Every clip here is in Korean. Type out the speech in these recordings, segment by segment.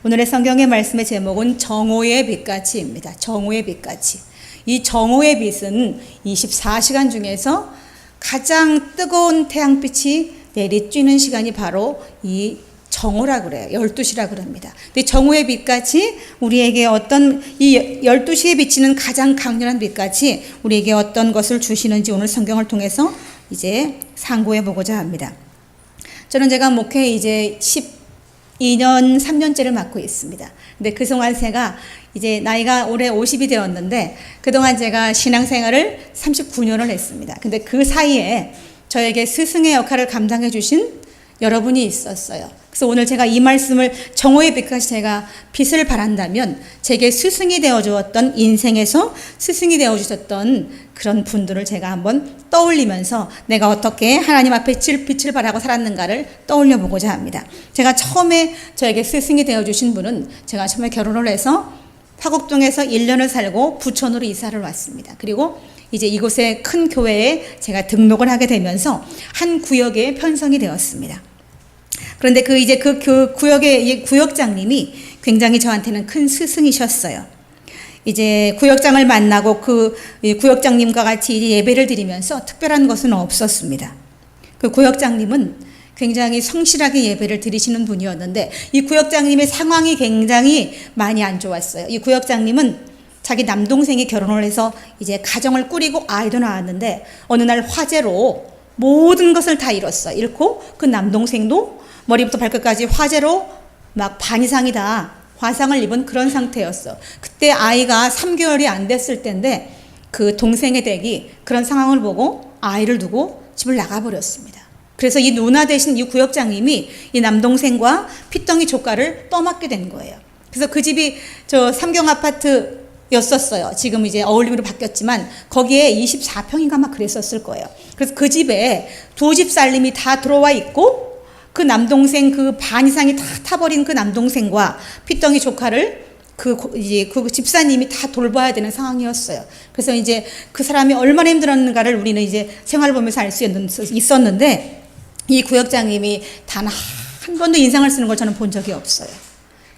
오늘의 성경의 말씀의 제목은 정오의 빛같이입니다. 정오의 빛같이. 이 정오의 빛은 24시간 중에서 가장 뜨거운 태양빛이 내리쬐는 시간이 바로 이 정오라 그래요. 12시라 그럽니다. 근데 정오의 빛같이 우리에게 어떤 이 12시에 비치는 가장 강렬한 빛같이 우리에게 어떤 것을 주시는지 오늘 성경을 통해서 이제 상고해 보고자 합니다. 저는 제가 목회 이제 12년, 3년째를 맡고 있습니다. 근데 그동안 제가 이제 나이가 올해 50이 되었는데 그동안 제가 신앙생활을 39년을 했습니다. 근데 그 사이에 저에게 스승의 역할을 감당해 주신 여러분이 있었어요. 그래서 오늘 제가 이 말씀을 정오의 빛까지 제가 빛을 발한다면 제게 스승이 되어 주었던 인생에서 스승이 되어 주셨던 그런 분들을 제가 한번 떠올리면서 내가 어떻게 하나님 앞에 빛을 발하고 살았는가를 떠올려 보고자 합니다. 제가 처음에 저에게 스승이 되어 주신 분은 제가 처음에 결혼을 해서 화곡동에서 1년을 살고 부천으로 이사를 왔습니다. 그리고 이제 이곳에 큰 교회에 제가 등록을 하게 되면서 한 구역에 편성이 되었습니다. 그런데 그 구역의 구역장님이 굉장히 저한테는 큰 스승이셨어요. 이제 구역장을 만나고 그 구역장님과 같이 예배를 드리면서 특별한 것은 없었습니다. 그 구역장님은 굉장히 성실하게 예배를 드리시는 분이었는데 이 구역장님의 상황이 굉장히 많이 안 좋았어요. 이 구역장님은 자기 남동생이 결혼을 해서 이제 가정을 꾸리고 아이도 낳았는데 어느 날 화재로 모든 것을 다 잃고 그 남동생도 머리부터 발끝까지 화재로 막 반 이상이 다 화상을 입은 그런 상태였어. 그때 아이가 3개월이 안 됐을 때인데 그 동생의 댁이 그런 상황을 보고 아이를 두고 집을 나가버렸습니다. 그래서 이 누나 대신 이 구역장님이 이 남동생과 핏덩이 조카를 떠맡게 된 거예요. 그래서 그 집이 저 삼경 아파트였었어요. 지금 이제 어울림으로 바뀌었지만 거기에 24평인가 막 그랬었을 거예요. 그래서 그 집에 두 집 살림이 다 들어와 있고 그 남동생 그 반 이상이 다 타버린 그 남동생과 핏덩이 조카를 그 집사님이 다 돌봐야 되는 상황이었어요. 그래서 이제 그 사람이 얼마나 힘들었는가를 우리는 이제 생활을 보면서 알 수 있었는데 이 구역장님이 단 한 번도 인상을 쓰는 걸 저는 본 적이 없어요.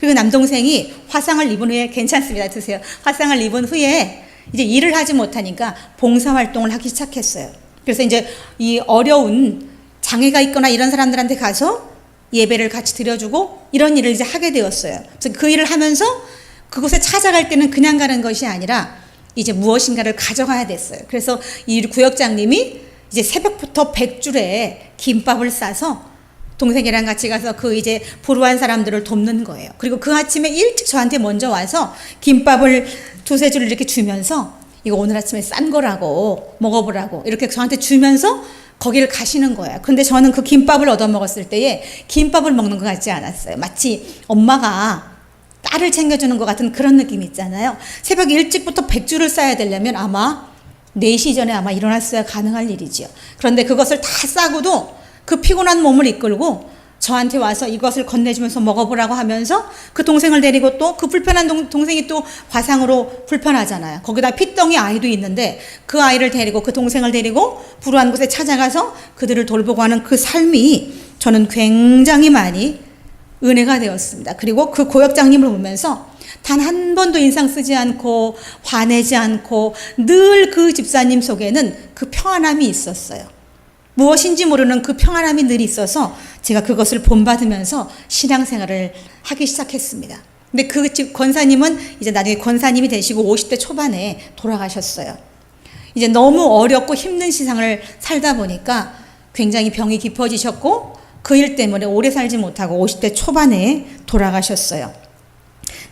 그리고 남동생이 화상을 입은 후에 괜찮습니다. 드세요. 화상을 입은 후에 이제 일을 하지 못하니까 봉사활동을 하기 시작했어요. 그래서 이제 이 어려운 장애가 있거나 이런 사람들한테 가서 예배를 같이 드려주고 이런 일을 이제 하게 되었어요. 그래서 그 일을 하면서 그곳에 찾아갈 때는 그냥 가는 것이 아니라 이제 무엇인가를 가져가야 됐어요. 그래서 이 구역장님이 이제 새벽부터 100줄에 김밥을 싸서 동생이랑 같이 가서 그 이제 불우한 사람들을 돕는 거예요. 그리고 그 아침에 일찍 저한테 먼저 와서 김밥을 두세 줄을 이렇게 주면서 이거 오늘 아침에 싼 거라고 먹어보라고 이렇게 저한테 주면서 거기를 가시는 거예요. 근데 저는 그 김밥을 얻어 먹었을 때에 김밥을 먹는 것 같지 않았어요. 마치 엄마가 딸을 챙겨주는 것 같은 그런 느낌이 있잖아요. 새벽 일찍부터 100줄을 싸야 되려면 아마 4시 전에 아마 일어났어야 가능할 일이지요. 그런데 그것을 다 싸고도 그 피곤한 몸을 이끌고 저한테 와서 이것을 건네주면서 먹어보라고 하면서 그 동생을 데리고 또 그 불편한 동생이 또 화상으로 불편하잖아요. 거기다 핏덩이 아이도 있는데 그 아이를 데리고 그 동생을 데리고 불우한 곳에 찾아가서 그들을 돌보고 하는 그 삶이 저는 굉장히 많이 은혜가 되었습니다. 그리고 그 고역장님을 보면서 단 한 번도 인상 쓰지 않고 화내지 않고 늘 그 집사님 속에는 그 평안함이 있었어요. 무엇인지 모르는 그 평안함이 늘 있어서 제가 그것을 본받으면서 신앙생활을 하기 시작했습니다. 근데 그 집 권사님은 이제 나중에 권사님이 되시고 50대 초반에 돌아가셨어요. 이제 너무 어렵고 힘든 세상을 살다 보니까 굉장히 병이 깊어지셨고 그 일 때문에 오래 살지 못하고 50대 초반에 돌아가셨어요.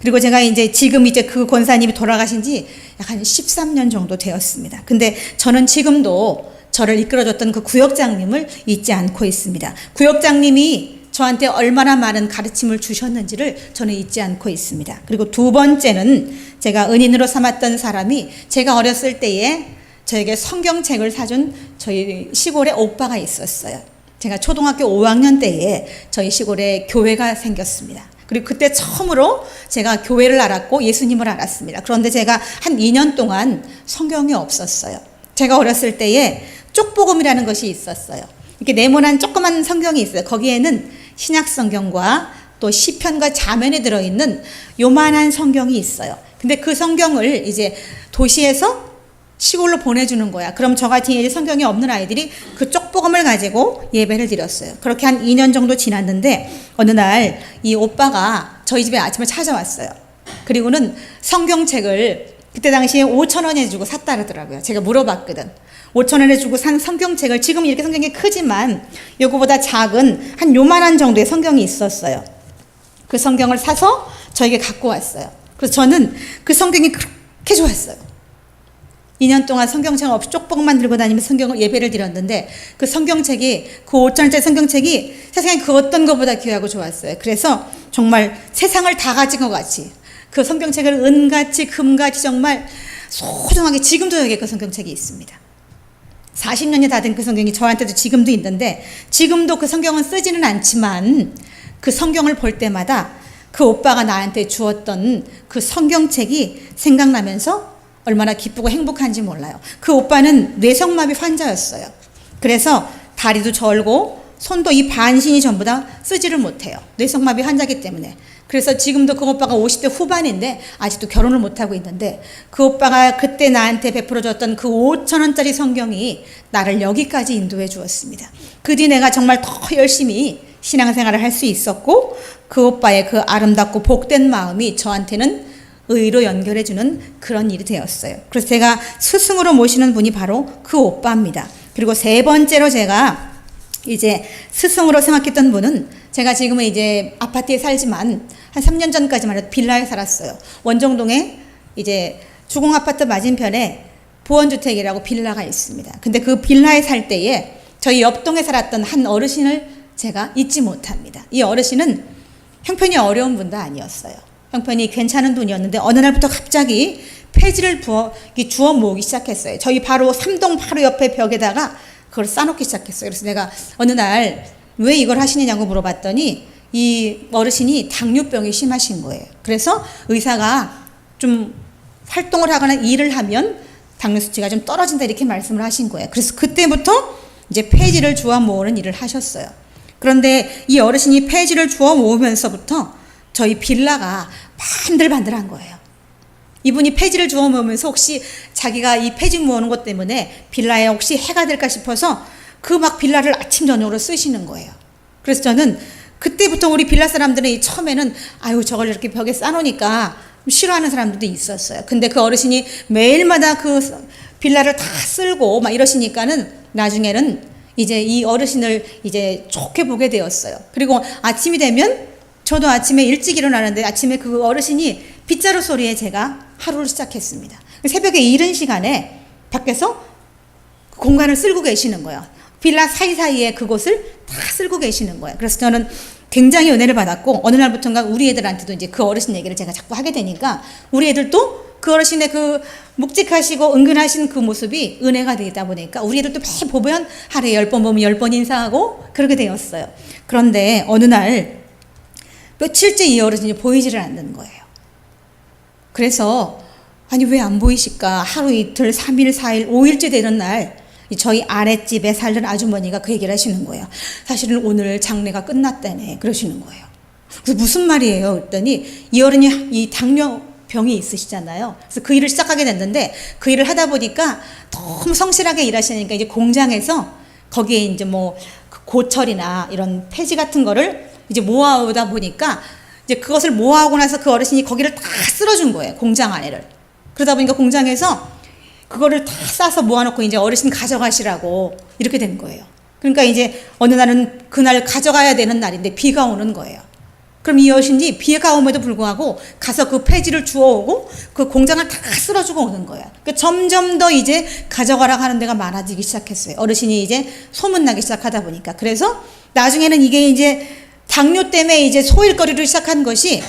그리고 제가 이제 지금 이제 그 권사님이 돌아가신 지 약 한 13년 정도 되었습니다. 근데 저는 지금도 저를 이끌어줬던 그 구역장님을 잊지 않고 있습니다. 구역장님이 저한테 얼마나 많은 가르침을 주셨는지를 저는 잊지 않고 있습니다. 그리고 두 번째는 제가 은인으로 삼았던 사람이 제가 어렸을 때에 저에게 성경책을 사준 저희 시골에 오빠가 있었어요. 제가 초등학교 5학년 때에 저희 시골에 교회가 생겼습니다. 그리고 그때 처음으로 제가 교회를 알았고 예수님을 알았습니다. 그런데 제가 한 2년 동안 성경이 없었어요. 제가 어렸을 때에 쪽복음이라는 것이 있었어요. 이렇게 네모난 조그만 성경이 있어요. 거기에는 신약 성경과 또 시편과 잠언에 들어있는 요만한 성경이 있어요. 근데 그 성경을 이제 도시에서 시골로 보내주는 거야. 그럼 저 같은 이제 성경이 없는 아이들이 그 쪽복음을 가지고 예배를 드렸어요. 그렇게 한 2년 정도 지났는데 어느 날 이 오빠가 저희 집에 아침에 찾아왔어요. 그리고는 성경책을 그때 당시에 5,000원에 주고 샀다 그러더라고요. 제가 물어봤거든. 5,000원에 주고 산 성경책을, 지금 이렇게 성경이 크지만 요거보다 작은 한 요만한 정도의 성경이 있었어요. 그 성경을 사서 저에게 갖고 왔어요. 그래서 저는 그 성경이 그렇게 좋았어요. 2년 동안 성경책 없이 쪽복만 들고 다니면서 성경을 예배를 드렸는데 그 성경책이, 그 5,000원짜리 성경책이 세상에 그 어떤 것보다 귀하고 좋았어요. 그래서 정말 세상을 다 가진 것 같이 그 성경책을 은같이 금같이 정말 소중하게, 지금도 여기에 그 성경책이 있습니다. 40년이 다 된 그 성경이 저한테도 지금도 있는데, 지금도 그 성경은 쓰지는 않지만 그 성경을 볼 때마다 그 오빠가 나한테 주었던 그 성경책이 생각나면서 얼마나 기쁘고 행복한지 몰라요. 그 오빠는 뇌성마비 환자였어요. 그래서 다리도 절고 손도 이 반신이 전부 다 쓰지를 못해요. 뇌성마비 환자이기 때문에. 그래서 지금도 그 오빠가 50대 후반인데 아직도 결혼을 못하고 있는데, 그 오빠가 그때 나한테 베풀어줬던 그 5,000원짜리 성경이 나를 여기까지 인도해 주었습니다. 그 뒤 내가 정말 더 열심히 신앙생활을 할 수 있었고, 그 오빠의 그 아름답고 복된 마음이 저한테는 의로 연결해주는 그런 일이 되었어요. 그래서 제가 스승으로 모시는 분이 바로 그 오빠입니다. 그리고 세 번째로 제가 이제 스승으로 생각했던 분은, 제가 지금은 이제 아파트에 살지만 한 3년 전까지만 해도 빌라에 살았어요. 원정동에 이제 주공아파트 맞은편에 보원주택이라고 빌라가 있습니다. 근데 그 빌라에 살 때에 저희 옆동에 살았던 한 어르신을 제가 잊지 못합니다. 이 어르신은 형편이 어려운 분도 아니었어요. 형편이 괜찮은 분이었는데 어느 날부터 갑자기 폐지를 주워 모으기 시작했어요. 저희 바로 3동 바로 옆에 벽에다가 그걸 쌓아놓기 시작했어요. 그래서 내가 어느 날 왜 이걸 하시느냐고 물어봤더니 이 어르신이 당뇨병이 심하신 거예요. 그래서 의사가 좀 활동을 하거나 일을 하면 당뇨 수치가 좀 떨어진다 이렇게 말씀을 하신 거예요. 그래서 그때부터 이제 폐지를 주워 모으는 일을 하셨어요. 그런데 이 어르신이 폐지를 주워 모으면서부터 저희 빌라가 반들반들한 거예요. 이분이 폐지를 주워 모으면서 혹시 자기가 이 폐지 모으는 것 때문에 빌라에 혹시 해가 될까 싶어서 그 막 빌라를 아침 저녁으로 쓰시는 거예요. 그래서 저는 그때부터 우리 빌라 사람들은 처음에는 아유 저걸 이렇게 벽에 쌓아놓으니까 싫어하는 사람들도 있었어요. 근데 그 어르신이 매일마다 그 빌라를 다 쓸고 막 이러시니까는 나중에는 이제 이 어르신을 이제 좋게 보게 되었어요. 그리고 아침이 되면 저도 아침에 일찍 일어나는데 아침에 그 어르신이 빗자루 소리에 제가 하루를 시작했습니다. 새벽에 이른 시간에 밖에서 그 공간을 쓸고 계시는 거예요. 빌라 사이사이에 그곳을 다 쓸고 계시는 거예요. 그래서 저는 굉장히 은혜를 받았고, 어느 날부터인가 우리 애들한테도 이제 그 어르신 얘기를 제가 자꾸 하게 되니까 우리 애들도 그 어르신의 그 묵직하시고 은근하신 그 모습이 은혜가 되다 보니까 우리 애들도 매일 보면 하루에 10번 보면 10번 인사하고 그렇게 되었어요. 그런데 어느 날 며칠째 이 어르신이 보이지를 않는 거예요. 그래서 아니 왜 안 보이실까? 하루 이틀 3일 4일 5일째 되는 날 저희 아랫집에 살던 아주머니가 그 얘기를 하시는 거예요. 사실은 오늘 장례가 끝났다네 그러시는 거예요. 그래서 무슨 말이에요? 그랬더니 이 어른이 이 당뇨병이 있으시잖아요. 그래서 그 일을 시작하게 됐는데 그 일을 하다 보니까 너무 성실하게 일하시니까 이제 공장에서 거기에 이제 뭐 고철이나 이런 폐지 같은 거를 이제 모아오다 보니까 이제 그것을 모아오고 나서 그 어르신이 거기를 다 쓸어준 거예요. 공장 안에를. 그러다 보니까 공장에서 그거를 다 싸서 모아놓고 이제 어르신 가져가시라고 이렇게 된 거예요. 그러니까 이제 어느 날은 그날 가져가야 되는 날인데 비가 오는 거예요. 그럼 이 어르신이 비가 오면도 불구하고 가서 그 폐지를 주워오고 그 공장을 다 쓸어주고 오는 거예요. 그러니까 점점 더 이제 가져가라고 하는 데가 많아지기 시작했어요. 어르신이 이제 소문나기 시작하다 보니까. 그래서 나중에는 이게 이제 당뇨 때문에 이제 소일거리를 시작한 것이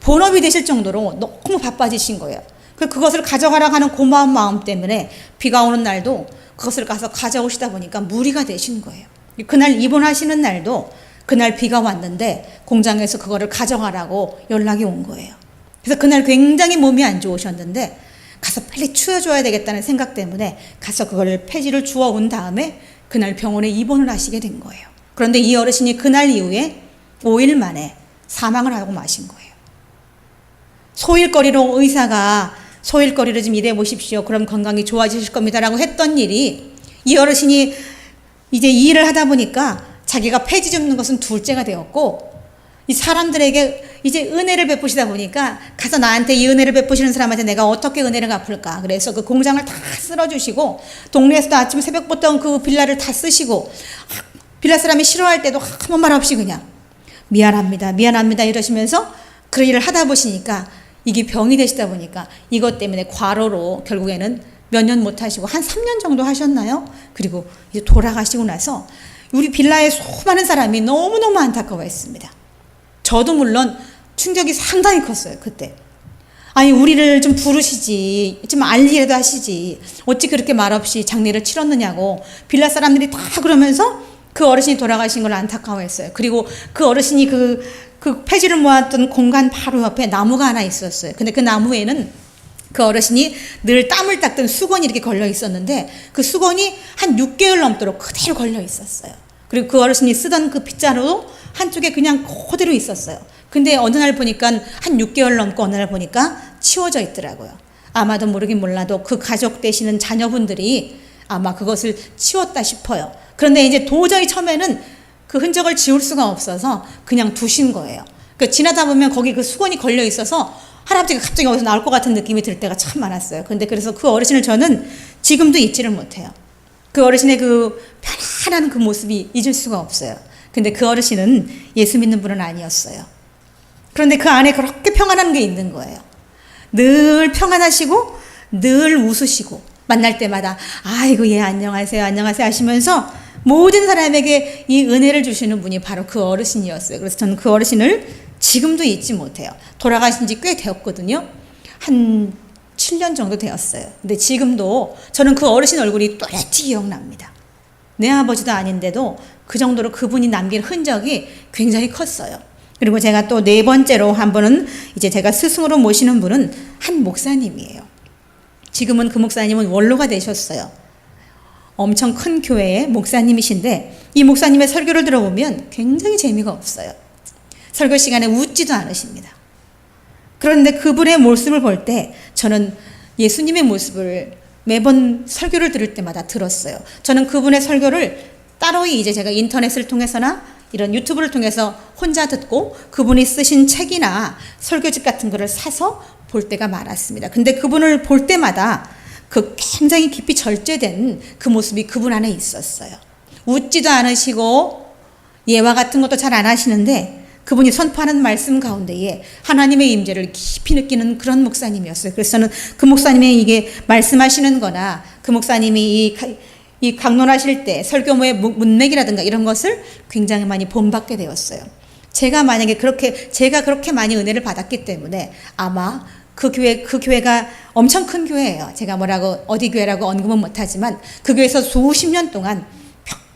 본업이 되실 정도로 너무 바빠지신 거예요. 그것을 가져가라고 하는 고마운 마음 때문에 비가 오는 날도 그것을 가서 가져오시다 보니까 무리가 되신 거예요. 그날 입원하시는 날도 그날 비가 왔는데 공장에서 그거를 가져가라고 연락이 온 거예요. 그래서 그날 굉장히 몸이 안 좋으셨는데 가서 빨리 치워줘야 되겠다는 생각 때문에 가서 그걸 폐지를 주워온 다음에 그날 병원에 입원을 하시게 된 거예요. 그런데 이 어르신이 그날 이후에 5일 만에 사망을 하고 마신 거예요. 소일거리로 의사가 소일거리를 좀 일해 보십시오. 그럼 건강이 좋아지실 겁니다라고 했던 일이 이 어르신이 이제 이 일을 하다 보니까 자기가 폐지 줍는 것은 둘째가 되었고 이 사람들에게 이제 은혜를 베푸시다 보니까 가서 나한테 이 은혜를 베푸시는 사람한테 내가 어떻게 은혜를 갚을까. 그래서 그 공장을 다 쓸어주시고 동네에서도 아침 새벽부터 그 빌라를 다 쓰시고 빌라 사람이 싫어할 때도 아무 말 없이 그냥 미안합니다 미안합니다 이러시면서 그 일을 하다 보시니까 이게 병이 되시다 보니까 이것 때문에 과로로 결국에는 몇 년 못 하시고 한 3년 정도 하셨나요? 그리고 이제 돌아가시고 나서 우리 빌라에 수많은 사람이 너무너무 안타까워했습니다. 저도 물론 충격이 상당히 컸어요. 그때. 아니 우리를 좀 부르시지 좀 알리라도 하시지 어찌 그렇게 말없이 장례를 치렀느냐고 빌라 사람들이 다 그러면서 그 어르신이 돌아가신 걸 안타까워했어요. 그리고 그 어르신이 그 폐지를 모았던 공간 바로 옆에 나무가 하나 있었어요. 근데 그 나무에는 그 어르신이 늘 땀을 닦던 수건이 이렇게 걸려 있었는데 그 수건이 한 6개월 넘도록 그대로 걸려 있었어요. 그리고 그 어르신이 쓰던 그 빗자루도 한쪽에 그냥 그대로 있었어요. 근데 어느 날 보니까 한 6개월 넘고 어느 날 보니까 치워져 있더라고요. 아마도 모르긴 몰라도 그 가족 되시는 자녀분들이 아마 그것을 치웠다 싶어요. 그런데 이제 도저히 처음에는 그 흔적을 지울 수가 없어서 그냥 두신 거예요. 그러니까 지나다 보면 거기 그 수건이 걸려 있어서 할아버지가 갑자기 어디서 나올 것 같은 느낌이 들 때가 참 많았어요. 근데 그래서 그 어르신을 저는 지금도 잊지를 못해요. 그 어르신의 그 편안한 그 모습이 잊을 수가 없어요. 근데 그 어르신은 예수 믿는 분은 아니었어요. 그런데 그 안에 그렇게 평안한 게 있는 거예요. 늘 평안하시고 늘 웃으시고 만날 때마다 아이고 예 안녕하세요 안녕하세요 하시면서 모든 사람에게 이 은혜를 주시는 분이 바로 그 어르신이었어요. 그래서 저는 그 어르신을 지금도 잊지 못해요. 돌아가신 지 꽤 되었거든요. 한 7년 정도 되었어요. 근데 지금도 저는 그 어르신 얼굴이 또렷이 기억납니다. 내 아버지도 아닌데도 그 정도로 그분이 남긴 흔적이 굉장히 컸어요. 그리고 제가 또 네 번째로 한 분은 이제 제가 스승으로 모시는 분은 한 목사님이에요. 지금은 그 목사님은 원로가 되셨어요. 엄청 큰 교회의 목사님이신데 이 목사님의 설교를 들어보면 굉장히 재미가 없어요. 설교 시간에 웃지도 않으십니다. 그런데 그분의 모습을 볼 때 저는 예수님의 모습을 매번 설교를 들을 때마다 들었어요. 저는 그분의 설교를 따로이 이제 제가 인터넷을 통해서나 이런 유튜브를 통해서 혼자 듣고 그분이 쓰신 책이나 설교집 같은 거를 사서 볼 때가 많았습니다. 근데 그분을 볼 때마다 그 굉장히 깊이 절제된 그 모습이 그분 안에 있었어요. 웃지도 않으시고 예화 같은 것도 잘 안 하시는데 그분이 선포하는 말씀 가운데에 하나님의 임재를 깊이 느끼는 그런 목사님이었어요. 그래서 저는 그 목사님의 이게 말씀하시는 거나 그 목사님이 이 강론하실 때 설교모의 문맥이라든가 이런 것을 굉장히 많이 본받게 되었어요. 제가 그렇게 많이 은혜를 받았기 때문에 아마 그 교회가 엄청 큰 교회예요. 제가 어디 교회라고 언급은 못하지만 그 교회에서 수십 년 동안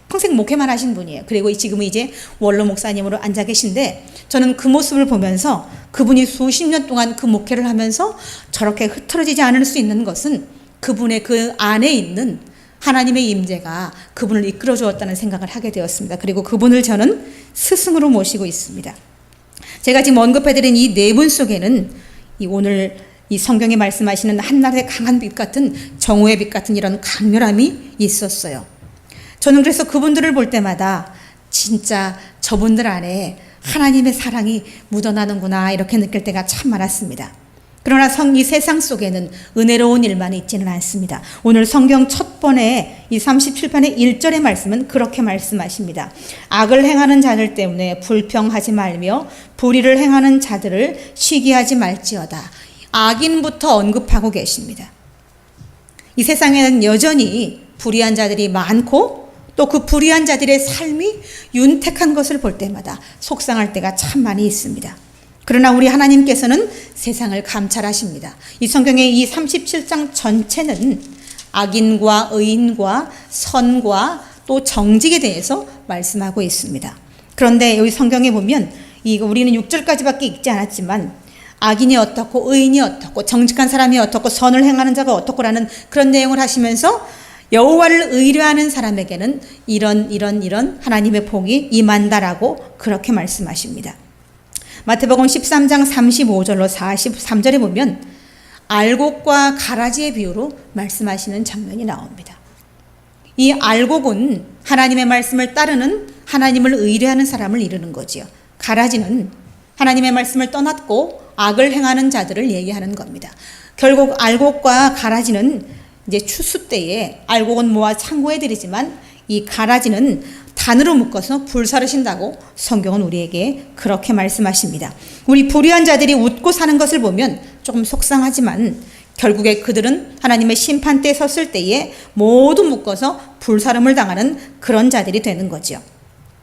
평생 목회만 하신 분이에요. 그리고 지금은 이제 원로 목사님으로 앉아 계신데 저는 그 모습을 보면서 그분이 수십 년 동안 그 목회를 하면서 저렇게 흐트러지지 않을 수 있는 것은 그분의 그 안에 있는 하나님의 임재가 그분을 이끌어 주었다는 생각을 하게 되었습니다. 그리고 그분을 저는 스승으로 모시고 있습니다. 제가 지금 언급해드린 이 네 분 속에는 오늘 이 성경에 말씀하시는 한낮의 강한 빛 같은 정오의 빛 같은 이런 강렬함이 있었어요. 저는 그래서 그분들을 볼 때마다 진짜 저분들 안에 하나님의 사랑이 묻어나는구나 이렇게 느낄 때가 참 많았습니다. 그러나 이 세상 속에는 은혜로운 일만 있지는 않습니다. 오늘 성경 첫 번에 이 37편의 1절의 말씀은 그렇게 말씀하십니다. 악을 행하는 자들 때문에 불평하지 말며 불의를 행하는 자들을 시기하지 말지어다. 악인부터 언급하고 계십니다. 이 세상에는 여전히 불의한 자들이 많고 또 그 불의한 자들의 삶이 윤택한 것을 볼 때마다 속상할 때가 참 많이 있습니다. 그러나 우리 하나님께서는 세상을 감찰하십니다. 이 성경의 이 37장 전체는 악인과 의인과 선과 또 정직에 대해서 말씀하고 있습니다. 그런데 여기 성경에 보면 우리는 6절까지밖에 읽지 않았지만 악인이 어떻고 의인이 어떻고 정직한 사람이 어떻고 선을 행하는 자가 어떻고라는 그런 내용을 하시면서 여호와를 의뢰하는 사람에게는 이런 하나님의 복이 임한다라고 그렇게 말씀하십니다. 마태복음 13장 35절로 43절에 보면 알곡과 가라지의 비유로 말씀하시는 장면이 나옵니다. 이 알곡은 하나님의 말씀을 따르는, 하나님을 의뢰하는 사람을 이르는 거지요. 가라지는 하나님의 말씀을 떠났고 악을 행하는 자들을 얘기하는 겁니다. 결국 알곡과 가라지는 이제 추수 때에 알곡은 모아 창고에 들이지만 이 가라지는 단으로 묶어서 불사르신다고 성경은 우리에게 그렇게 말씀하십니다. 우리 불의한 자들이 웃고 사는 것을 보면 조금 속상하지만 결국에 그들은 하나님의 심판대에 섰을 때에 모두 묶어서 불사름을 당하는 그런 자들이 되는 거죠.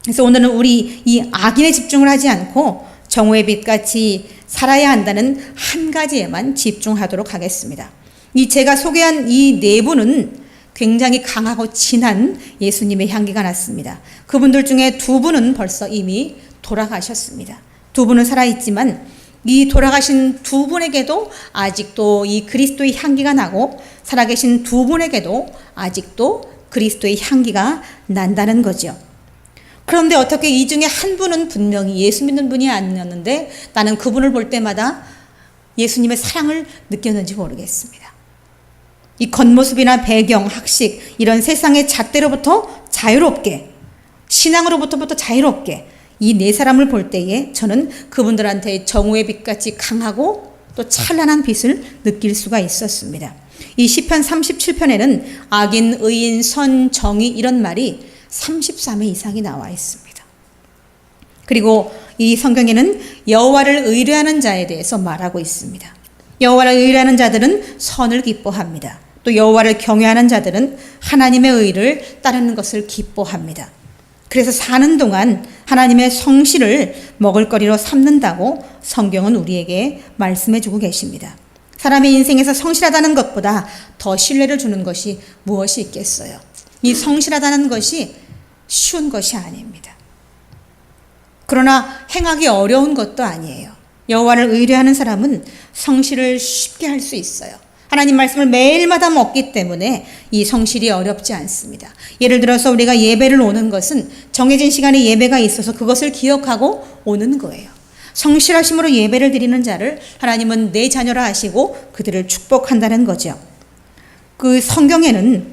그래서 오늘은 우리 이 악인에 집중을 하지 않고 정오의 빛같이 살아야 한다는 한 가지에만 집중하도록 하겠습니다. 이 제가 소개한 이 네 분은 굉장히 강하고 진한 예수님의 향기가 났습니다. 그분들 중에 두 분은 벌써 이미 돌아가셨습니다. 두 분은 살아있지만 이 돌아가신 두 분에게도 아직도 이 그리스도의 향기가 나고 살아계신 두 분에게도 아직도 그리스도의 향기가 난다는 거죠. 그런데 어떻게 이 중에 한 분은 분명히 예수 믿는 분이 아니었는데 나는 그분을 볼 때마다 예수님의 사랑을 느꼈는지 모르겠습니다. 이 겉모습이나 배경, 학식 이런 세상의 잣대로부터 자유롭게, 신앙으로부터 자유롭게 이 네 사람을 볼 때에 저는 그분들한테 정오의 빛같이 강하고 또 찬란한 빛을 느낄 수가 있었습니다. 이 시편 37편에는 악인, 의인, 선, 정의 이런 말이 33회 이상이 나와 있습니다. 그리고 이 성경에는 여호와를 의뢰하는 자에 대해서 말하고 있습니다. 여호와를 의뢰하는 자들은 선을 기뻐합니다. 또 여호와를 경외하는 자들은 하나님의 의를 따르는 것을 기뻐합니다. 그래서 사는 동안 하나님의 성실을 먹을거리로 삼는다고 성경은 우리에게 말씀해 주고 계십니다. 사람의 인생에서 성실하다는 것보다 더 신뢰를 주는 것이 무엇이 있겠어요? 이 성실하다는 것이 쉬운 것이 아닙니다. 그러나 행하기 어려운 것도 아니에요. 여호와를 의뢰하는 사람은 성실을 쉽게 할 수 있어요. 하나님 말씀을 매일마다 먹기 때문에 이 성실이 어렵지 않습니다. 예를 들어서 우리가 예배를 오는 것은 정해진 시간에 예배가 있어서 그것을 기억하고 오는 거예요. 성실하심으로 예배를 드리는 자를 하나님은 내 자녀라 하시고 그들을 축복한다는 거죠. 그 성경에는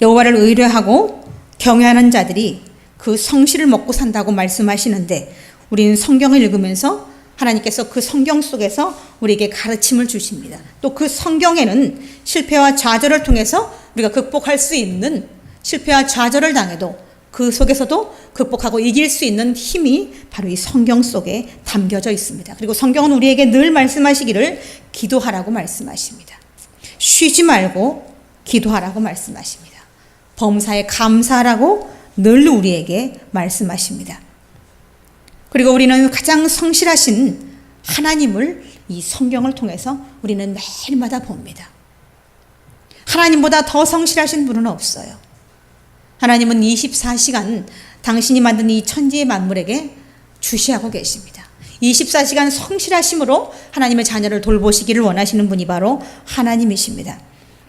여호와를 의뢰하고 경외하는 자들이 그 성실을 먹고 산다고 말씀하시는데 우리는 성경을 읽으면서 하나님께서 그 성경 속에서 우리에게 가르침을 주십니다. 또 그 성경에는 실패와 좌절을 통해서 우리가 극복할 수 있는, 실패와 좌절을 당해도 그 속에서도 극복하고 이길 수 있는 힘이 바로 이 성경 속에 담겨져 있습니다. 그리고 성경은 우리에게 늘 말씀하시기를 기도하라고 말씀하십니다. 쉬지 말고 기도하라고 말씀하십니다. 범사에 감사하라고 늘 우리에게 말씀하십니다. 그리고 우리는 가장 성실하신 하나님을 이 성경을 통해서 우리는 매일마다 봅니다. 하나님보다 더 성실하신 분은 없어요. 하나님은 24시간 당신이 만든 이 천지의 만물에게 주시하고 계십니다. 24시간 성실하심으로 하나님의 자녀를 돌보시기를 원하시는 분이 바로 하나님이십니다.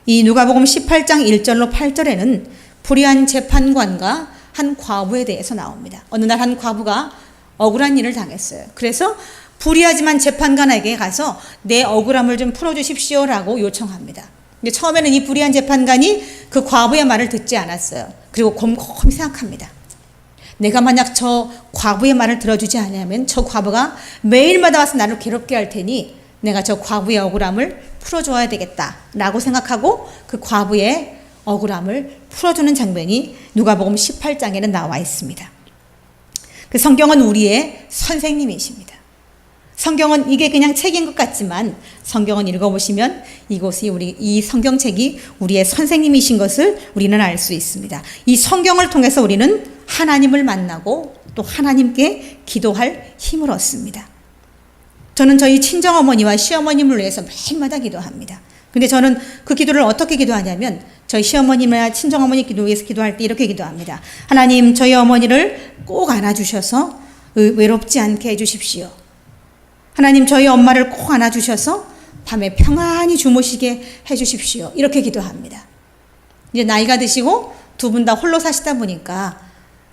이 누가복음 18장 1절로 8절에는 불의한 재판관과 한 과부에 대해서 나옵니다. 어느 날 한 과부가 억울한 일을 당했어요. 그래서 불의하지만 재판관에게 가서 내 억울함을 좀 풀어주십시오라고 요청합니다. 근데 처음에는 이 불의한 재판관이 그 과부의 말을 듣지 않았어요. 그리고 곰곰이 생각합니다. 내가 만약 저 과부의 말을 들어주지 않으면 저 과부가 매일마다 와서 나를 괴롭게 할 테니 내가 저 과부의 억울함을 풀어줘야 되겠다라고 생각하고 그 과부의 억울함을 풀어주는 장면이 누가복음 18장에는 나와 있습니다. 그 성경은 우리의 선생님이십니다. 성경은 이게 그냥 책인 것 같지만 성경은 읽어보시면 이곳이 이 성경책이 우리의 선생님이신 것을 우리는 알 수 있습니다. 이 성경을 통해서 우리는 하나님을 만나고 또 하나님께 기도할 힘을 얻습니다. 저는 저희 친정어머니와 시어머님을 위해서 매일마다 기도합니다. 근데 저는 그 기도를 어떻게 기도하냐면 저희 시어머님이나 친정어머니 위해서 기도할 때 이렇게 기도합니다. 하나님, 저희 어머니를 꼭 안아주셔서 외롭지 않게 해주십시오. 하나님, 저희 엄마를 꼭 안아주셔서 밤에 평안히 주무시게 해주십시오. 이렇게 기도합니다. 이제 나이가 드시고 두 분 다 홀로 사시다 보니까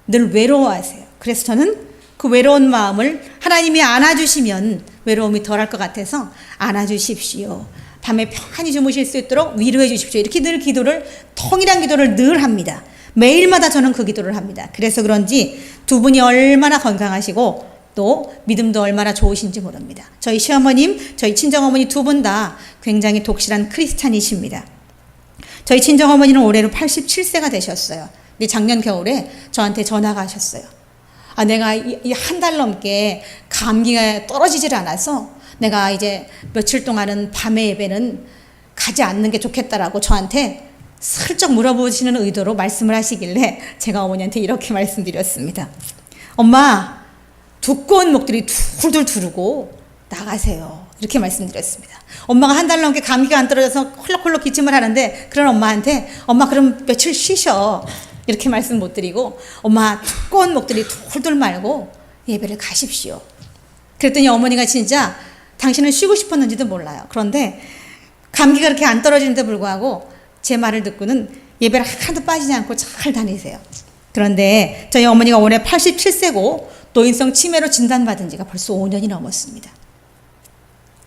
늘 외로워하세요. 그래서 저는 그 외로운 마음을 하나님이 안아주시면 외로움이 덜할 것 같아서 안아주십시오. 밤에 편히 주무실 수 있도록 위로해 주십시오. 이렇게 늘 기도를, 통일한 기도를 늘 합니다. 매일마다 저는 그 기도를 합니다. 그래서 그런지 두 분이 얼마나 건강하시고 또 믿음도 얼마나 좋으신지 모릅니다. 저희 시어머님, 저희 친정어머니 두 분 다 굉장히 독실한 크리스찬이십니다. 저희 친정어머니는 올해로 87세가 되셨어요. 근데 작년 겨울에 저한테 전화가 하셨어요. 내가 이 한 달 넘게 감기가 떨어지질 않아서 내가 이제 며칠 동안은 밤의 예배는 가지 않는 게 좋겠다라고 저한테 슬쩍 물어보시는 의도로 말씀을 하시길래 제가 어머니한테 이렇게 말씀드렸습니다. 엄마, 두꺼운 목도리 툴툴 두르고 나가세요. 이렇게 말씀드렸습니다. 엄마가 한 달 넘게 감기가 안 떨어져서 콜록콜록 기침을 하는데 그런 엄마한테 엄마 그럼 며칠 쉬셔. 이렇게 말씀 못 드리고 엄마 두꺼운 목도리 툴툴 말고 예배를 가십시오. 그랬더니 어머니가 진짜 당신은 쉬고 싶었는지도 몰라요. 그런데 감기가 그렇게 안 떨어지는데 불구하고 제 말을 듣고는 예배를 하나도 빠지지 않고 잘 다니세요. 그런데 저희 어머니가 올해 87세고 노인성 치매로 진단받은 지가 벌써 5년이 넘었습니다.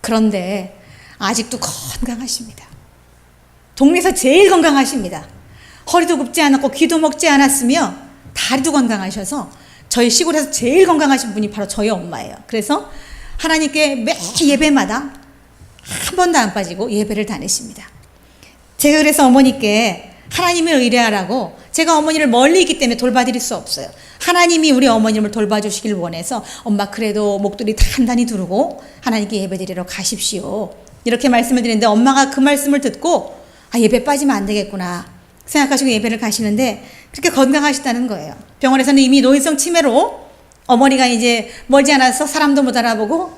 그런데 아직도 건강하십니다. 동네에서 제일 건강하십니다. 허리도 굽지 않았고 귀도 먹지 않았으며 다리도 건강하셔서 저희 시골에서 제일 건강하신 분이 바로 저희 엄마예요. 그래서 하나님께 매 예배마다 한 번도 안 빠지고 예배를 다니십니다. 제가 그래서 어머니께 하나님을 의뢰하라고, 제가 어머니를 멀리 있기 때문에 돌봐드릴 수 없어요. 하나님이 우리 어머님을 돌봐주시길 원해서 엄마 그래도 목도리 단단히 두르고 하나님께 예배드리러 가십시오. 이렇게 말씀을 드리는데 엄마가 그 말씀을 듣고 예배 빠지면 안 되겠구나 생각하시고 예배를 가시는데 그렇게 건강하시다는 거예요. 병원에서는 이미 노인성 치매로 어머니가 이제 멀지 않아서 사람도 못 알아보고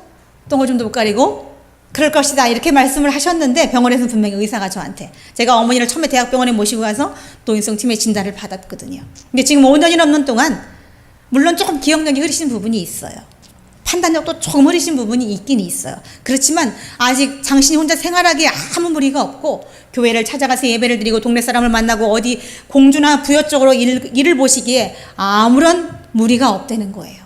똥오줌도 못 가리고 그럴 것이다 이렇게 말씀을 하셨는데 병원에서는 분명히 의사가 저한테, 제가 어머니를 처음에 대학병원에 모시고 가서 노인성 치매 진단을 받았거든요. 근데 지금 5년이 넘는 동안 물론 조금 기억력이 흐리신 부분이 있어요. 판단력도 조금 흐리신 부분이 있긴 있어요. 그렇지만 아직 당신이 혼자 생활하기에 아무 무리가 없고 교회를 찾아가서 예배를 드리고 동네 사람을 만나고 어디 공주나 부여 쪽으로 일을 보시기에 아무런 무리가 없다는 거예요.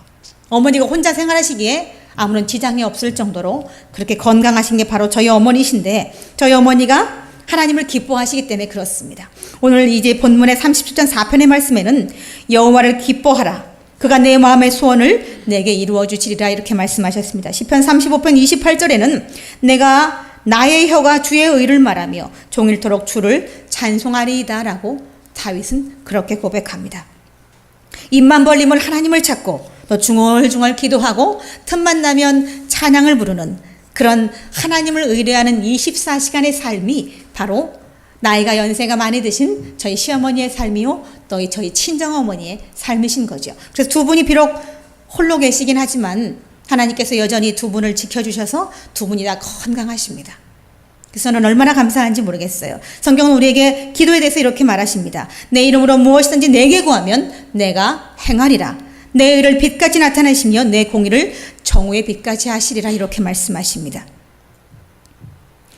어머니가 혼자 생활하시기에 아무런 지장이 없을 정도로 그렇게 건강하신 게 바로 저희 어머니신데, 저희 어머니가 하나님을 기뻐하시기 때문에 그렇습니다. 오늘 이제 본문의 37장 4편의 말씀에는 여호와를 기뻐하라, 그가 내 마음의 소원을 내게 이루어 주시리라 이렇게 말씀하셨습니다. 시편 35편 28절에는 내가 나의 혀가 주의 의를 말하며 종일토록 주를 찬송하리이다 라고 다윗은 그렇게 고백합니다. 입만 벌림을 하나님을 찾고 또 중얼중얼 기도하고 틈만 나면 찬양을 부르는 그런 하나님을 의뢰하는 24시간의 삶이 바로 나이가 연세가 많이 드신 저희 시어머니의 삶이요 또 저희 친정어머니의 삶이신 거죠. 그래서 두 분이 비록 홀로 계시긴 하지만 하나님께서 여전히 두 분을 지켜주셔서 두 분이 다 건강하십니다. 그래서 저는 얼마나 감사한지 모르겠어요. 성경은 우리에게 기도에 대해서 이렇게 말하십니다. 내 이름으로 무엇이든지 내게 구하면 내가 행하리라. 내 의를 빛같이 나타내시며 내 공의를 정오의 빛같이 하시리라 이렇게 말씀하십니다.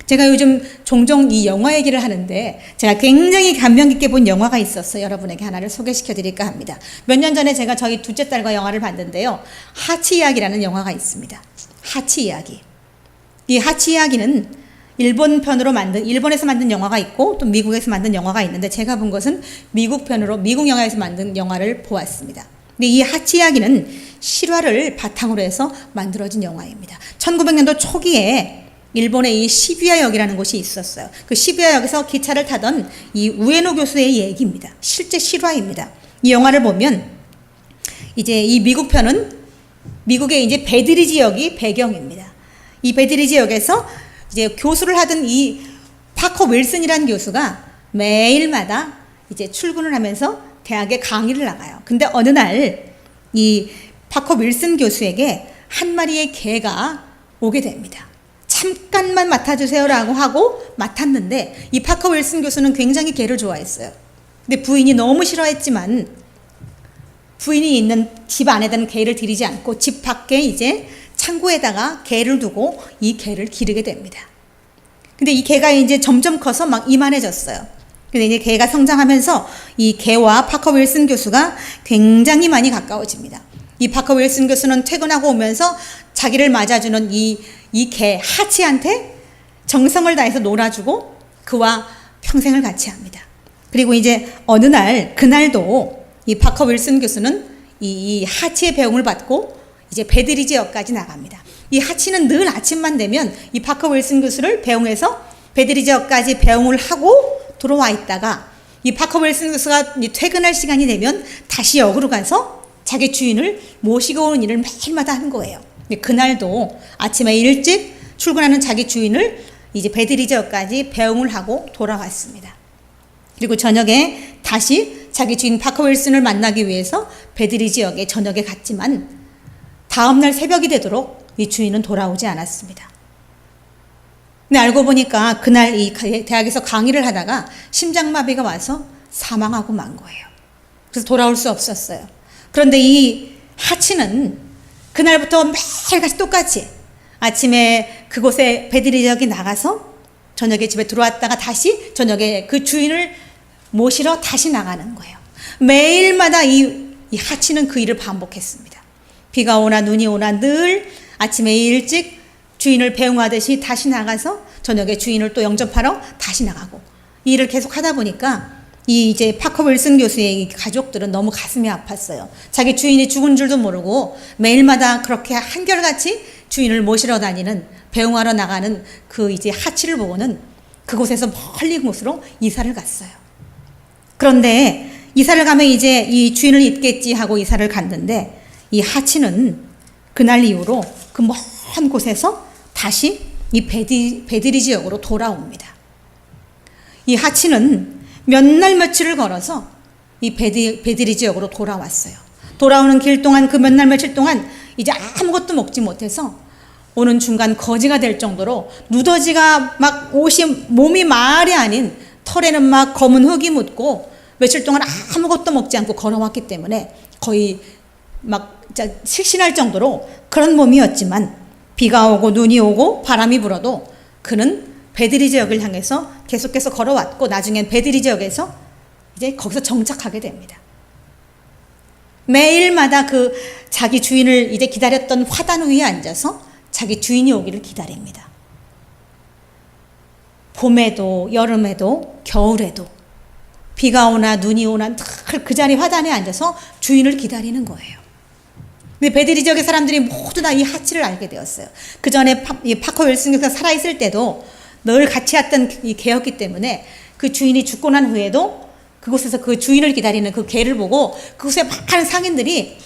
제가 요즘 종종 이 영화 얘기를 하는데 제가 굉장히 감명 깊게 본 영화가 있었어요. 여러분에게 하나를 소개시켜 드릴까 합니다. 몇 년 전에 제가 저희 둘째 딸과 영화를 봤는데요. 하치 이야기라는 영화가 있습니다. 하치 이야기. 이 하치 이야기는 일본에서 만든 영화가 있고 또 미국에서 만든 영화가 있는데 제가 본 것은 미국 영화에서 만든 영화를 보았습니다. 근데 이 하치 이야기는 실화를 바탕으로 해서 만들어진 영화입니다. 1900년도 초기에 일본에 이 시부야역이라는 곳이 있었어요. 그 시부야역에서 기차를 타던 이 우에노 교수의 얘기입니다. 실제 실화입니다. 이 영화를 보면 이제 이 미국 편은 미국의 이제 베드리지 역이 배경입니다. 이 베드리지 역에서 이제 교수를 하던 이 파커 윌슨이라는 교수가 매일마다 이제 출근을 하면서 대학에 강의를 나가요. 근데 어느 날 이 파커 윌슨 교수에게 한 마리의 개가 오게 됩니다. 잠깐만 맡아주세요라고 하고 맡았는데 이 파커 윌슨 교수는 굉장히 개를 좋아했어요. 근데 부인이 너무 싫어했지만 부인이 있는 집 안에다는 개를 들이지 않고 집 밖에 이제 창고에다가 개를 두고 이 개를 기르게 됩니다. 근데 이 개가 이제 점점 커서 막 이만해졌어요. 근데 이제 개가 성장하면서 이 개와 파커 윌슨 교수가 굉장히 많이 가까워집니다. 이 파커 윌슨 교수는 퇴근하고 오면서 자기를 맞아주는 이 개 하치한테 정성을 다해서 놀아주고 그와 평생을 같이 합니다. 그리고 이제 어느 날, 그날도 이 파커 윌슨 교수는 이 하치의 배웅을 받고 이제 베드리 지역까지 나갑니다. 이 하치는 늘 아침만 되면 이 파커 윌슨 교수를 배웅해서 베드리 지역까지 배웅을 하고 들어와 있다가 이 파커 윌슨 교수가 퇴근할 시간이 되면 다시 역으로 가서 자기 주인을 모시고 오는 일을 매일마다 하는 거예요. 그날도 아침에 일찍 출근하는 자기 주인을 이제 베드리 지역까지 배웅을 하고 돌아왔습니다. 그리고 저녁에 다시 자기 주인 파커 윌슨을 만나기 위해서 베드리 지역에 저녁에 갔지만 다음날 새벽이 되도록 이 주인은 돌아오지 않았습니다. 근데 알고 보니까 그날 이 대학에서 강의를 하다가 심장마비가 와서 사망하고 만 거예요. 그래서 돌아올 수 없었어요. 그런데 이 하치는 그날부터 매일같이 똑같이 아침에 그곳에 베드리 지역에 나가서 저녁에 집에 들어왔다가 다시 저녁에 그 주인을 모시러 다시 나가는 거예요. 매일마다 이 하치는 그 일을 반복했습니다. 비가 오나 눈이 오나 늘 아침에 일찍 주인을 배웅하듯이 다시 나가서 저녁에 주인을 또 영접하러 다시 나가고 이 일을 계속 하다 보니까 이 이제 파커 윌슨 교수의 이 가족들은 너무 가슴이 아팠어요. 자기 주인이 죽은 줄도 모르고 매일마다 그렇게 한결같이 주인을 모시러 다니는 배웅하러 나가는 그 이제 하치를 보고는 그곳에서 멀리 곳으로 이사를 갔어요. 그런데 이사를 가면 이제 이 주인을 잊겠지 하고 이사를 갔는데 이 하치는 그날 이후로 그 먼 곳에서 다시 이 베드리 지역으로 돌아옵니다. 이 하치는 몇 날 며칠을 걸어서 이 베드리 지역으로 돌아왔어요. 돌아오는 길 동안 그 몇 날 며칠 동안 이제 아무것도 먹지 못해서 오는 중간 거지가 될 정도로 누더지가 막 몸이 말이 아닌 털에는 막 검은 흙이 묻고 며칠 동안 아무것도 먹지 않고 걸어왔기 때문에 거의 막 실신할 정도로 그런 몸이었지만 비가 오고 눈이 오고 바람이 불어도 그는 베드리 지역을 향해서 계속해서 걸어왔고 나중엔 베드리 지역에서 이제 거기서 정착하게 됩니다. 매일마다 그 자기 주인을 이제 기다렸던 화단 위에 앉아서 자기 주인이 오기를 기다립니다. 봄에도 여름에도 겨울에도 비가 오나 눈이 오나 늘 그 자리 화단에 앉아서 주인을 기다리는 거예요. 근데 베드리 지역의 사람들이 모두 다 이 하치를 알게 되었어요. 그 전에 파커 윌슨 교수가 살아있을 때도 늘 같이 왔던 이 개였기 때문에 그 주인이 죽고 난 후에도 그곳에서 그 주인을 기다리는 그 개를 보고 그곳에 많은 상인들이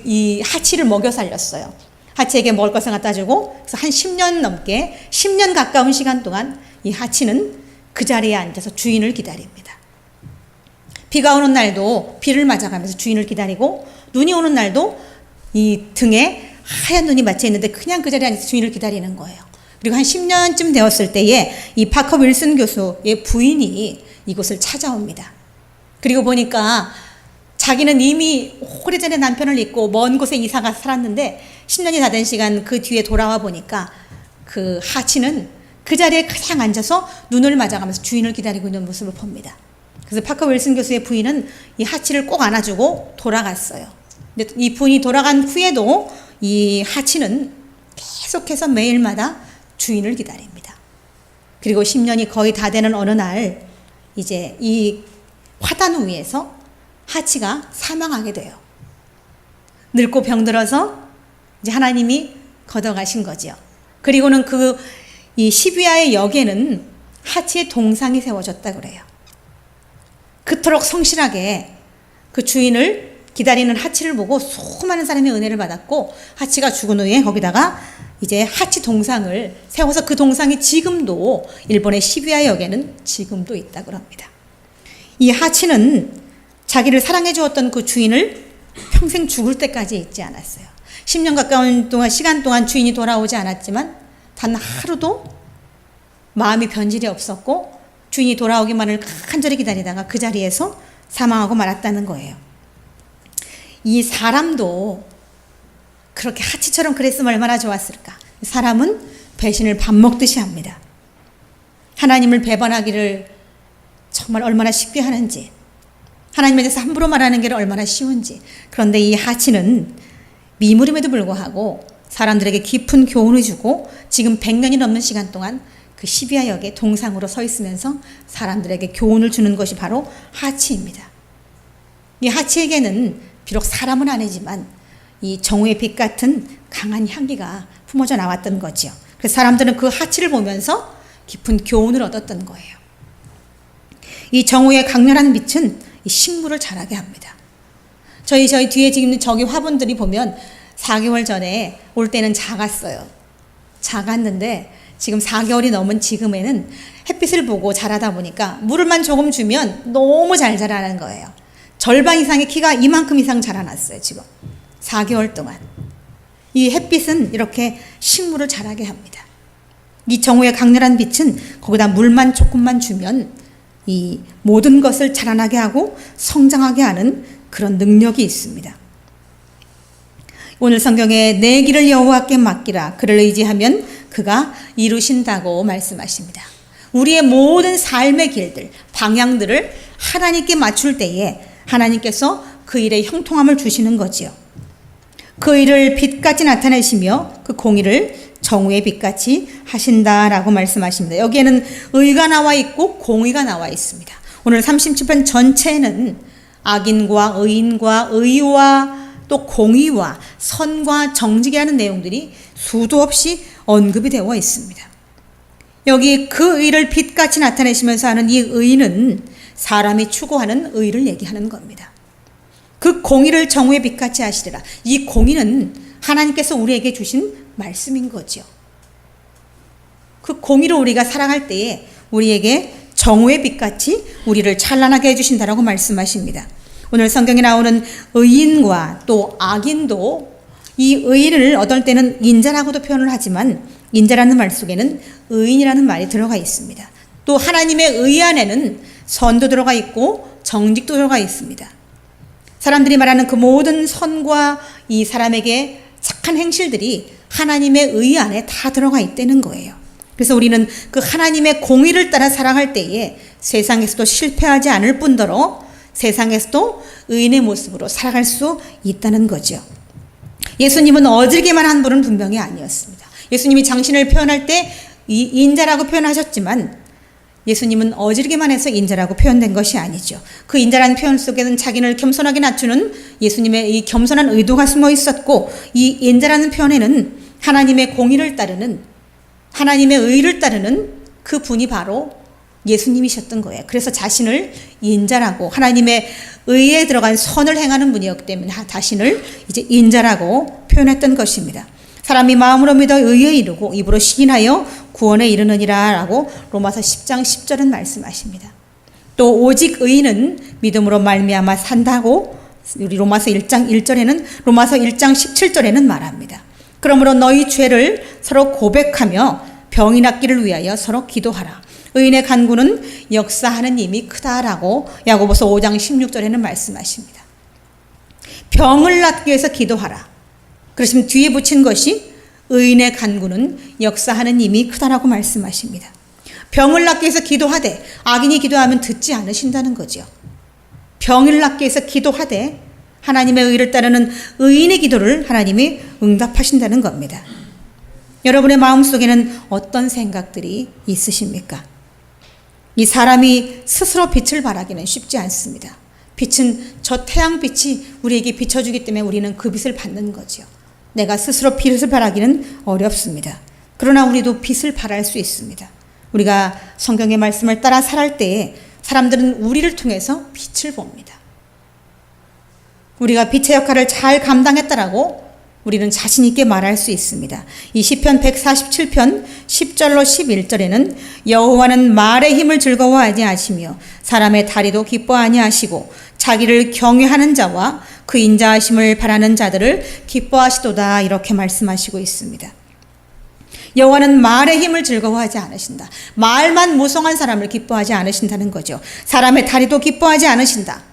이 하치를 먹여 살렸어요. 하치에게 먹을 것을 갖다 주고 그래서 한 10년 넘게 10년 가까운 시간 동안 이 하치는 그 자리에 앉아서 주인을 기다립니다. 비가 오는 날도 비를 맞아가면서 주인을 기다리고 눈이 오는 날도 이 등에 하얀 눈이 맞춰 있는데 그냥 그 자리에 앉아서 주인을 기다리는 거예요. 그리고 한 10년쯤 되었을 때에 이 파커 윌슨 교수의 부인이 이곳을 찾아옵니다. 그리고 보니까 자기는 이미 오래전에 남편을 잊고 먼 곳에 이사가 살았는데 10년이 다 된 시간 그 뒤에 돌아와 보니까 그 하치는 그 자리에 그냥 앉아서 눈을 맞아가면서 주인을 기다리고 있는 모습을 봅니다. 그래서 파커 윌슨 교수의 부인은 이 하치를 꼭 안아주고 돌아갔어요. 근데 이 부인이 돌아간 후에도 이 하치는 계속해서 매일마다 주인을 기다립니다. 그리고 10년이 거의 다 되는 어느 날 이제 이 화단 위에서 하치가 사망하게 돼요. 늙고 병들어서 이제 하나님이 걷어가신 거지요. 그리고는 이 시비아의 역에는 하치의 동상이 세워졌다 그래요. 그토록 성실하게 그 주인을 기다리는 하치를 보고 수많은 사람이 은혜를 받았고 하치가 죽은 후에 거기다가 이제 하치 동상을 세워서 그 동상이 지금도 일본의 시비아 역에는 지금도 있다고 합니다. 이 하치는 자기를 사랑해 주었던 그 주인을 평생 죽을 때까지 잊지 않았어요. 10년 가까운 시간 동안 주인이 돌아오지 않았지만 단 하루도 마음이 변질이 없었고 주인이 돌아오기만을 간절히 기다리다가 그 자리에서 사망하고 말았다는 거예요. 이 사람도 그렇게 하치처럼 그랬으면 얼마나 좋았을까. 사람은 배신을 밥 먹듯이 합니다. 하나님을 배반하기를 정말 얼마나 쉽게 하는지 하나님에 대해서 함부로 말하는 게 얼마나 쉬운지. 그런데 이 하치는 미물임에도 불구하고 사람들에게 깊은 교훈을 주고 지금 100년이 넘는 시간 동안 그 시비아역의 동상으로 서 있으면서 사람들에게 교훈을 주는 것이 바로 하치입니다. 이 하치에게는 비록 사람은 아니지만 이 정오의 빛 같은 강한 향기가 품어져 나왔던 거지요. 그래서 사람들은 그 하치를 보면서 깊은 교훈을 얻었던 거예요. 이 정오의 강렬한 빛은 이 식물을 자라게 합니다. 저희 뒤에 지금 저기 화분들이 보면 4개월 전에 올 때는 작았어요. 작았는데 지금 4개월이 넘은 지금에는 햇빛을 보고 자라다 보니까 물을만 조금 주면 너무 잘 자라는 거예요. 절반 이상의 키가 이만큼 이상 자라났어요. 지금 4개월 동안. 이 햇빛은 이렇게 식물을 자라게 합니다. 이 정오의 강렬한 빛은 거기다 물만 조금만 주면 이 모든 것을 자라나게 하고 성장하게 하는 그런 능력이 있습니다. 오늘 성경에 내 길을 여호와께 맡기라 그를 의지하면 그가 이루신다고 말씀하십니다. 우리의 모든 삶의 길들, 방향들을 하나님께 맞출 때에 하나님께서 그 일에 형통함을 주시는 거지요. 그 일을 빛같이 나타내시며 그 공의를 정오의 빛같이 하신다라고 말씀하십니다. 여기에는 의가 나와 있고 공의가 나와 있습니다. 오늘 37편 전체는 악인과 의인과 의와 또 공의와 선과 정직이라는 내용들이 수도 없이 언급이 되어 있습니다. 여기 그 의를 빛같이 나타내시면서 하는 이 의는 사람이 추구하는 의를 얘기하는 겁니다. 그 공의를 정오의 빛같이 하시리라. 이 공의는 하나님께서 우리에게 주신 말씀인 거죠. 그 공의로 우리가 살아갈 때에 우리에게 정오의 빛같이 우리를 찬란하게 해주신다라고 말씀하십니다. 오늘 성경에 나오는 의인과 또 악인도 이 의인을 어떨 때는 인자라고도 표현을 하지만 인자라는 말 속에는 의인이라는 말이 들어가 있습니다. 또 하나님의 의 안에는 선도 들어가 있고 정직도 들어가 있습니다. 사람들이 말하는 그 모든 선과 이 사람에게 착한 행실들이 하나님의 의 안에 다 들어가 있다는 거예요. 그래서 우리는 그 하나님의 공의를 따라 살아갈 때에 세상에서도 실패하지 않을 뿐더러 세상에서도 의인의 모습으로 살아갈 수 있다는 거죠. 예수님은 어질게만 한 분은 분명히 아니었습니다. 예수님이 당신을 표현할 때 인자라고 표현하셨지만 예수님은 어지르기만 해서 인자라고 표현된 것이 아니죠. 그 인자라는 표현 속에는 자기를 겸손하게 낮추는 예수님의 이 겸손한 의도가 숨어 있었고 이 인자라는 표현에는 하나님의 공의를 따르는 하나님의 의를 따르는 그 분이 바로 예수님이셨던 거예요. 그래서 자신을 인자라고 하나님의 의에 들어간 선을 행하는 분이었기 때문에 자신을 이제 인자라고 표현했던 것입니다. 사람이 마음으로 믿어 의에 이르고 입으로 시인하여 구원에 이르느니라 라고 로마서 10장 10절은 말씀하십니다. 또 오직 의인은 믿음으로 말미암아 산다고 우리 로마서 1장 1절에는 로마서 1장 17절에는 말합니다. 그러므로 너희 죄를 서로 고백하며 병이 낫기를 위하여 서로 기도하라. 의인의 간구는 역사하는 힘이 크다라고 야고보서 5장 16절에는 말씀하십니다. 병을 낫기 위해서 기도하라. 그러시면 뒤에 붙인 것이 의인의 간구는 역사하는 힘이 크다라고 말씀하십니다. 병을 낫기 위해서 기도하되 악인이 기도하면 듣지 않으신다는 거죠. 병을 낫기 위해서 기도하되 하나님의 의를 따르는 의인의 기도를 하나님이 응답하신다는 겁니다. 여러분의 마음속에는 어떤 생각들이 있으십니까? 이 사람이 스스로 빛을 발하기는 쉽지 않습니다. 빛은 저 태양빛이 우리에게 비춰주기 때문에 우리는 그 빛을 받는 거죠. 내가 스스로 빛을 발하기는 어렵습니다. 그러나 우리도 빛을 발할 수 있습니다. 우리가 성경의 말씀을 따라 살아갈 때에 사람들은 우리를 통해서 빛을 봅니다. 우리가 빛의 역할을 잘 감당했다라고 우리는 자신 있게 말할 수 있습니다. 이 시편 147편 10절로 11절에는 여호와는 말의 힘을 즐거워하지 하시며 사람의 다리도 기뻐하지 하시고 자기를 경외하는 자와 그 인자하심을 바라는 자들을 기뻐하시도다 이렇게 말씀하시고 있습니다. 여호와는 말의 힘을 즐거워하지 않으신다. 말만 무성한 사람을 기뻐하지 않으신다는 거죠. 사람의 다리도 기뻐하지 않으신다.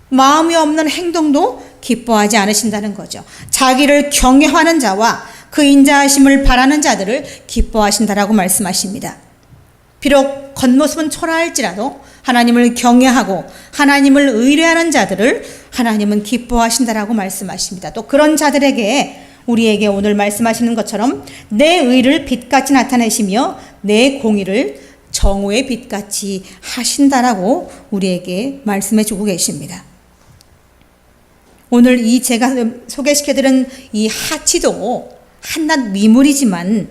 마음이 없는 행동도 기뻐하지 않으신다는 거죠. 자기를 경외하는 자와 그 인자하심을 바라는 자들을 기뻐하신다라고 말씀하십니다. 비록 겉모습은 초라할지라도 하나님을 경외하고 하나님을 의뢰하는 자들을 하나님은 기뻐하신다라고 말씀하십니다. 또 그런 자들에게 우리에게 오늘 말씀하시는 것처럼 내 의를 빛같이 나타내시며 내 공의를 정오의 빛같이 하신다라고 우리에게 말씀해 주고 계십니다. 오늘 이 제가 소개시켜드린 이 하치도 한낱 미물이지만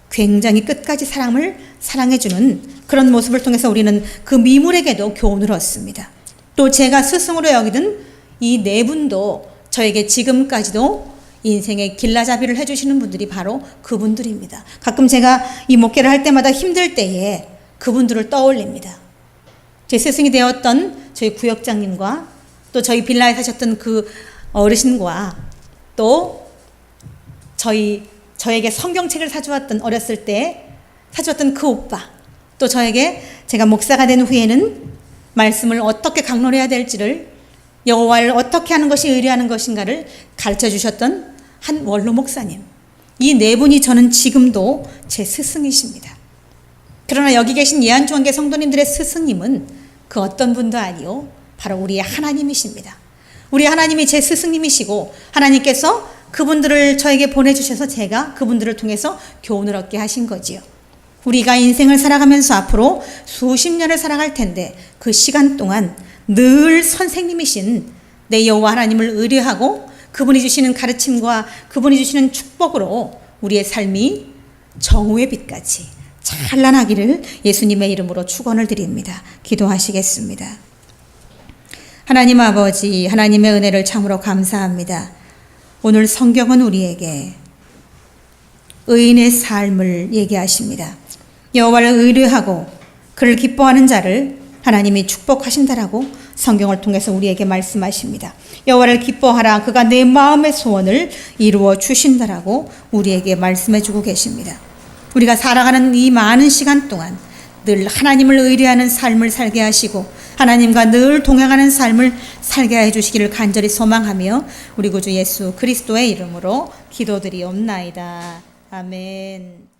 굉장히 끝까지 사람을 사랑해주는 그런 모습을 통해서 우리는 그 미물에게도 교훈을 얻습니다. 또 제가 스승으로 여기던 이 네 분도 저에게 지금까지도 인생의 길라잡이를 해주시는 분들이 바로 그분들입니다. 가끔 제가 이 목회를 할 때마다 힘들 때에 그분들을 떠올립니다. 제 스승이 되었던 저희 구역장님과 또 저희 빌라에 사셨던 그 어르신과 또 저에게 성경책을 사주었던 어렸을 때 사주었던 그 오빠, 또 저에게 제가 목사가 된 후에는 말씀을 어떻게 강론해야 될지를, 여호와를 어떻게 하는 것이 의뢰하는 것인가를 가르쳐 주셨던 한 원로 목사님, 이 네 분이 저는 지금도 제 스승이십니다. 그러나 여기 계신 예안중앙교 성도님들의 스승님은 그 어떤 분도 아니요, 바로 우리의 하나님이십니다. 우리 하나님이 제 스승님이시고 하나님께서 그분들을 저에게 보내주셔서 제가 그분들을 통해서 교훈을 얻게 하신 거지요. 우리가 인생을 살아가면서 앞으로 수십 년을 살아갈 텐데 그 시간 동안 늘 선생님이신 내 여호와 하나님을 의뢰하고 그분이 주시는 가르침과 그분이 주시는 축복으로 우리의 삶이 정오의 빛같이 찬란하기를 예수님의 이름으로 축원을 드립니다. 기도하시겠습니다. 하나님 아버지, 하나님의 은혜를 참으로 감사합니다. 오늘 성경은 우리에게 의인의 삶을 얘기하십니다. 여호와를 의뢰하고 그를 기뻐하는 자를 하나님이 축복하신다라고 성경을 통해서 우리에게 말씀하십니다. 여호와를 기뻐하라, 그가 내 마음의 소원을 이루어 주신다라고 우리에게 말씀해 주고 계십니다. 우리가 살아가는 이 많은 시간 동안 늘 하나님을 의뢰하는 삶을 살게 하시고 하나님과 늘 동행하는 삶을 살게 해주시기를 간절히 소망하며 우리 구주 예수 그리스도의 이름으로 기도드리옵나이다. 아멘.